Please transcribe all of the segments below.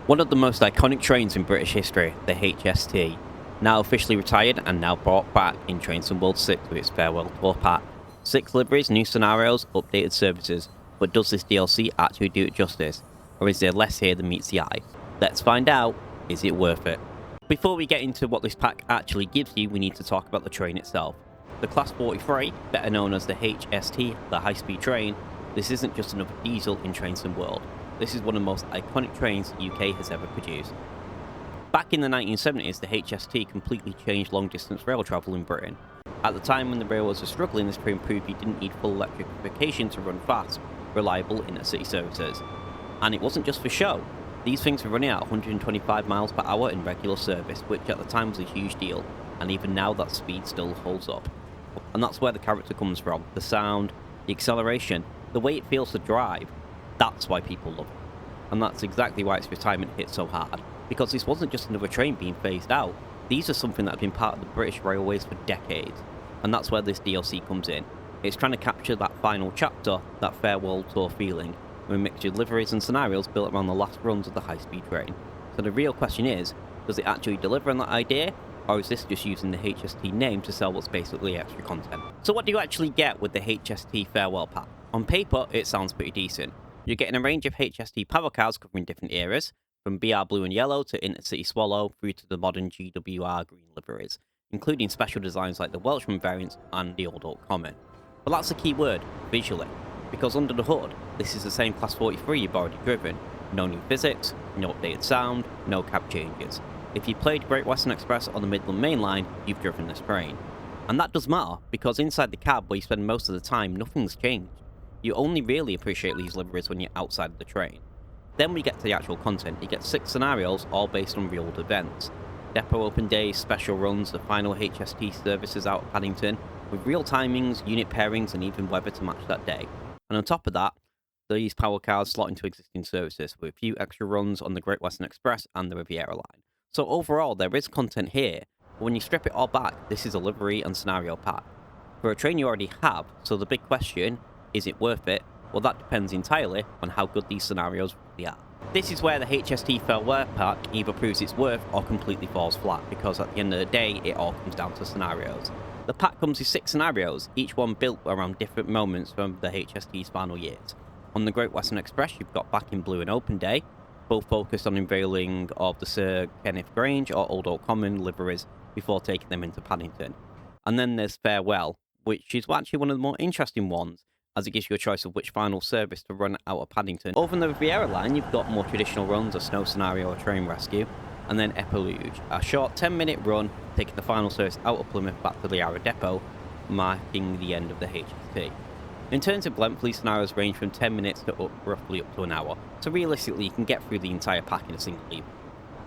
One of the most iconic trains in British history, the HST, now officially retired and now brought back in Trains and World 6 with its Farewell Pack. 6 liveries, new scenarios, updated services, but does this DLC actually do it justice? Or is there less here than meets the eye? Let's find out, is it worth it? Before we get into what this pack actually gives you, we need to talk about the train itself. The Class 43, better known as the HST, the high-speed train, this isn't just another diesel in Trains and World. This is one of the most iconic trains the UK has ever produced. Back in the 1970s, the HST completely changed long-distance rail travel in Britain. At the time when the railways were struggling, this train proved you didn't need full electrification to run fast, reliable intercity services. And it wasn't just for show. These things were running at 125 miles per hour in regular service, which at the time was a huge deal, and even now that speed still holds up. And that's where the character comes from, the sound, the acceleration, the way it feels to drive. That's why people love it. And that's exactly why its retirement hit so hard, because this wasn't just another train being phased out. These are something that have been part of the British Railways for decades, and that's where this DLC comes in. It's trying to capture that final chapter, that farewell tour feeling, with a mixture of liveries and scenarios built around the last runs of the high-speed train. So the real question is, does it actually deliver on that idea, or is this just using the HST name to sell what's basically extra content? So what do you actually get with the HST Farewell Pack? On paper, it sounds pretty decent. You're getting a range of HST power cars covering different eras, from BR Blue and Yellow to Intercity Swallow through to the modern GWR Green liveries, including special designs like the Welshman variants and the Old Oak Common. But that's the key word, visually, because under the hood, this is the same Class 43 you've already driven. No new physics, no updated sound, no cab changes. If you played Great Western Express on the Midland Main Line, you've driven this train. And that does matter, because inside the cab where you spend most of the time, nothing's changed. You only really appreciate these liveries when you're outside of the train. Then we get to the actual content. You get 6 scenarios, all based on real events. Depot open days, special runs, the final HST services out of Paddington, with real timings, unit pairings, and even weather to match that day. And on top of that, these power cars slot into existing services, with a few extra runs on the Great Western Express and the Riviera Line. So overall, there is content here, but when you strip it all back, this is a livery and scenario pack. For a train you already have, so the big question, is it worth it? Well, that depends entirely on how good these scenarios really are. This is where the HST Farewell Pack either proves its worth or completely falls flat, because at the end of the day, it all comes down to scenarios. The pack comes with 6 scenarios, each one built around different moments from the HST's final years. On the Great Western Express, you've got Back in Blue and Open Day, both focused on unveiling of the Sir Kenneth Grange or Old Oak Common liveries before taking them into Paddington. And then there's Farewell, which is actually one of the more interesting ones, as it gives you a choice of which final service to run out of Paddington. Over on the Riviera Line, you've got more traditional runs, a snow scenario or train rescue, and then Epilogue, a short 10-minute run taking the final service out of Plymouth back to the Yarra Depot, marking the end of the HST. In terms of length, these scenarios range from 10 minutes to roughly up to an hour, so realistically you can get through the entire pack in a single leap.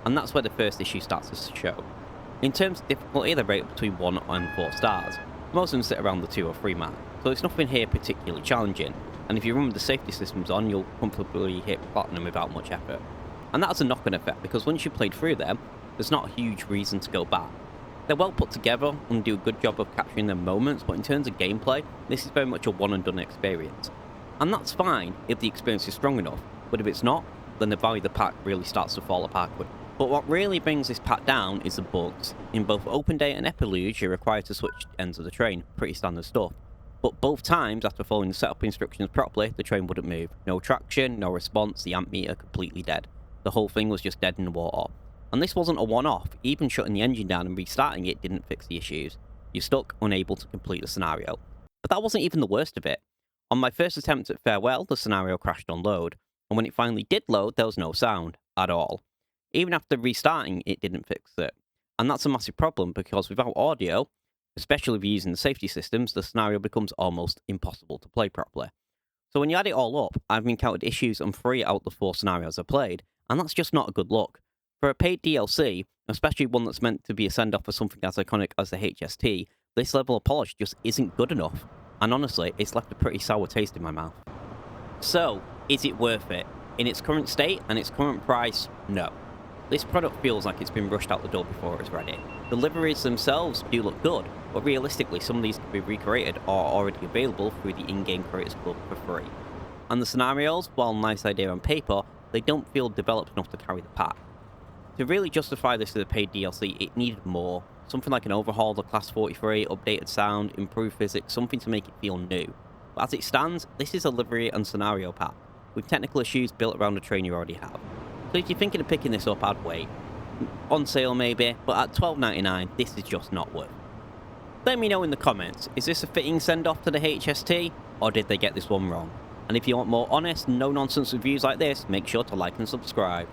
And that's where the first issue starts to show. In terms of difficulty, they rate between 1 and 4 stars. Most of them sit around the 2 or 3 mark, so it's nothing here particularly challenging, and if you run with the safety systems on, you'll comfortably hit platinum without much effort. And that has a knock-on effect, because once you've played through them, there's not a huge reason to go back. They're well put together and do a good job of capturing their moments, but in terms of gameplay, this is very much a one-and-done experience. And that's fine if the experience is strong enough, but if it's not, then the value of the pack really starts to fall apart quickly. But what really brings this pack down is the bugs. In both Open Day and Epilogue, you're required to switch ends of the train, pretty standard stuff. But both times, after following the setup instructions properly, the train wouldn't move. No traction, no response, the amp meter completely dead. The whole thing was just dead in the water. And this wasn't a one-off. Even shutting the engine down and restarting it didn't fix the issues. You're stuck, unable to complete the scenario. But that wasn't even the worst of it. On my first attempt at Farewell, the scenario crashed on load, and when it finally did load, there was no sound at all. Even after restarting, it didn't fix it. And that's a massive problem, because without audio, especially if you're using the safety systems, the scenario becomes almost impossible to play properly. So when you add it all up, I've encountered issues on 3 out of the 4 scenarios I played, and that's just not a good look. For a paid DLC, especially one that's meant to be a send-off for something as iconic as the HST, this level of polish just isn't good enough. And honestly, it's left a pretty sour taste in my mouth. So, is it worth it? In its current state and its current price, no. This product feels like it's been rushed out the door before it's ready. The liveries themselves do look good, but realistically some of these can be recreated or are already available through the in-game Creators Club for free. And the scenarios, while a nice idea on paper, they don't feel developed enough to carry the pack. To really justify this as a paid DLC, it needed more. Something like an overhaul of the Class 43, updated sound, improved physics, something to make it feel new. But as it stands, this is a livery and scenario pack, with technical issues built around the train you already have. So if you're thinking of picking this up, I'd wait. On sale maybe, but at $12.99, this is just not worth it. Let me know in the comments, is this a fitting send-off to the HST, or did they get this one wrong? And if you want more honest, no-nonsense reviews like this, make sure to like and subscribe.